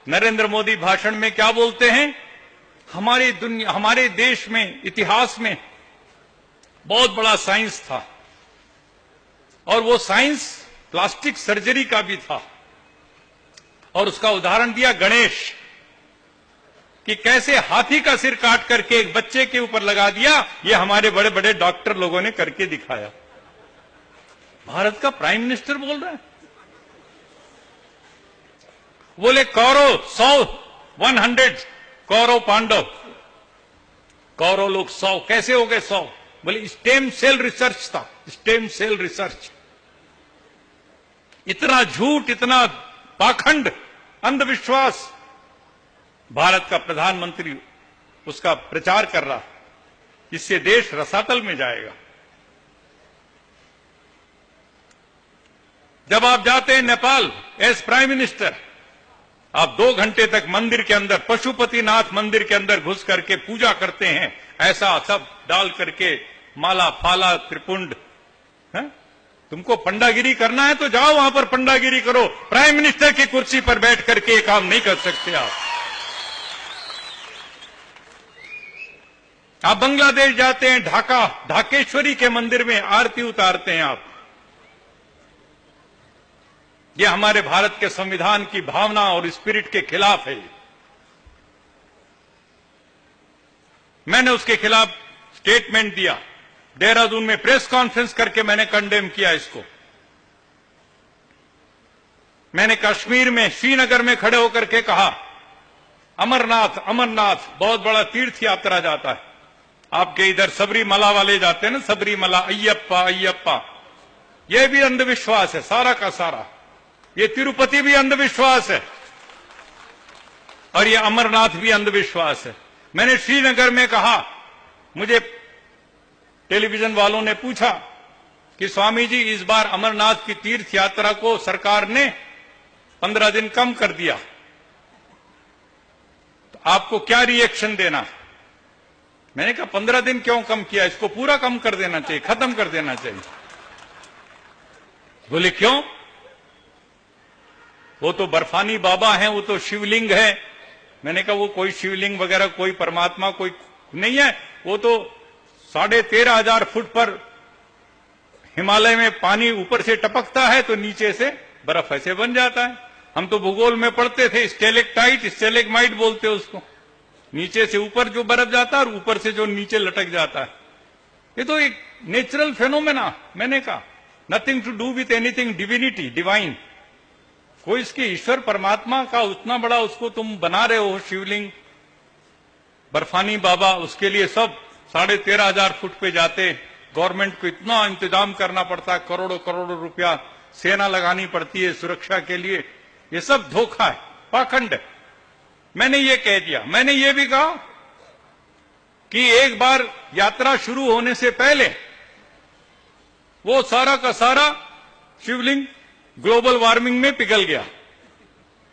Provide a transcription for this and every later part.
नरेंद्र मोदी भाषण में क्या बोलते हैं? हमारे देश में, इतिहास में बहुत बड़ा साइंस था, और वो साइंस प्लास्टिक सर्जरी का भी था। और उसका उदाहरण दिया गणेश, कि कैसे हाथी का सिर काट करके एक बच्चे के ऊपर लगा दिया, ये हमारे बड़े बड़े डॉक्टर लोगों ने करके दिखाया। भारत का प्राइम मिनिस्टर बोल रहा है। बोले कौरव 100 कौरव पांडव, कौरव लोग 100 कैसे हो गए 100? बोले स्टेम सेल रिसर्च था, स्टेम सेल रिसर्च। इतना झूठ, इतना पाखंड, अंधविश्वास भारत का प्रधानमंत्री उसका प्रचार कर रहा, इससे देश रसातल में जाएगा। जब आप जाते हैं नेपाल एज प्राइम मिनिस्टर, आप 2 घंटे तक मंदिर के अंदर, पशुपतिनाथ मंदिर के अंदर घुस करके पूजा करते हैं, ऐसा सब डाल करके, माला फाला त्रिपुंड। तुमको पंडागिरी करना है तो जाओ वहां पर पंडागिरी करो, प्राइम मिनिस्टर की कुर्सी पर बैठ करके ये काम नहीं कर सकते आप बांग्लादेश जाते हैं, ढाकेश्वरी के मंदिर में आरती उतारते हैं आप। ये हमारे भारत के संविधान की भावना और स्पिरिट के खिलाफ है। मैंने उसके खिलाफ स्टेटमेंट दिया, देहरादून में प्रेस कॉन्फ्रेंस करके मैंने कंडेम किया इसको। मैंने कश्मीर में, श्रीनगर में खड़े होकर के कहा, अमरनाथ बहुत बड़ा तीर्थ यात्रा जाता है। आपके इधर सबरीमला वाले जाते हैं ना, सबरीमला, अय्यप्पा, यह भी अंधविश्वास है सारा का सारा। ये तिरुपति भी अंधविश्वास है और ये अमरनाथ भी अंधविश्वास है। मैंने श्रीनगर में कहा, मुझे टेलीविजन वालों ने पूछा कि स्वामी जी इस बार अमरनाथ की तीर्थ यात्रा को सरकार ने 15 दिन कम कर दिया, तो आपको क्या रिएक्शन देना? मैंने कहा 15 दिन क्यों कम किया, इसको पूरा कम कर देना चाहिए, खत्म कर देना चाहिए। बोले क्यों? वो तो बर्फानी बाबा हैं, वो तो शिवलिंग है। मैंने कहा वो कोई शिवलिंग वगैरह, कोई परमात्मा कोई नहीं है, वो तो 13,500 फुट पर हिमालय में पानी ऊपर से टपकता है तो नीचे से बर्फ ऐसे बन जाता है। हम तो भूगोल में पढ़ते थे, स्टेलेक्टाइट स्टेलेग्माइट बोलते उसको, नीचे से ऊपर जो बर्फ जाता है और ऊपर से जो नीचे लटक जाता है। ये तो एक नेचुरल फेनोमेना। मैंने कहा nothing to do with anything divinity, divine. कोई इसके ईश्वर परमात्मा का उतना बड़ा उसको तुम बना रहे हो शिवलिंग, बर्फानी बाबा, उसके लिए सब 13,500 फुट पे जाते। गवर्नमेंट को इतना इंतजाम करना पड़ता है, करोड़ों करोड़ों रुपया सेना लगानी पड़ती है सुरक्षा के लिए। ये सब धोखा है, पाखंड है। मैंने ये कह दिया। मैंने ये भी कहा कि एक बार यात्रा शुरू होने से पहले वो सारा का सारा शिवलिंग ग्लोबल वार्मिंग में पिघल गया,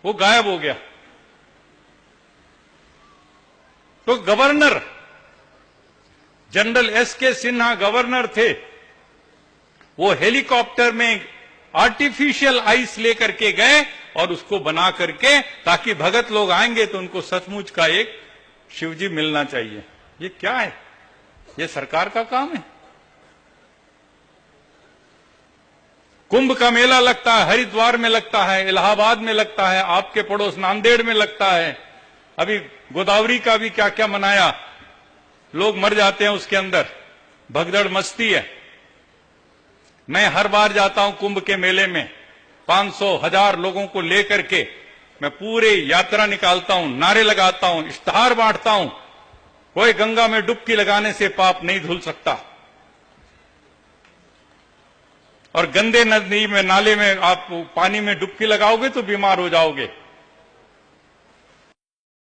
वो गायब हो गया। तो governor general SK. Sinha governor थे, वो हेलीकॉप्टर में आर्टिफिशियल आइस लेकर के गए और उसको बना करके, ताकि भगत लोग आएंगे तो उनको सचमुच का एक शिवजी मिलना चाहिए। ये क्या है? ये सरकार का काम है। कुंभ का मेला लगता है, हरिद्वार में लगता है, इलाहाबाद में लगता है, आपके पड़ोस नांदेड़ में लगता है। अभी गोदावरी का भी क्या क्या मनाया, लोग मर जाते हैं उसके अंदर, भगदड़ मस्ती है। मैं हर बार जाता हूं कुंभ के मेले में, 500,000 लोगों को लेकर के मैं पूरे यात्रा निकालता हूं, नारे लगाता हूं, इश्तहार बांटता हूं, कोई गंगा में डुबकी लगाने से पाप नहीं धुल सकता। और गंदे नदी में, नाले में आप पानी में डुबकी लगाओगे तो बीमार हो जाओगे।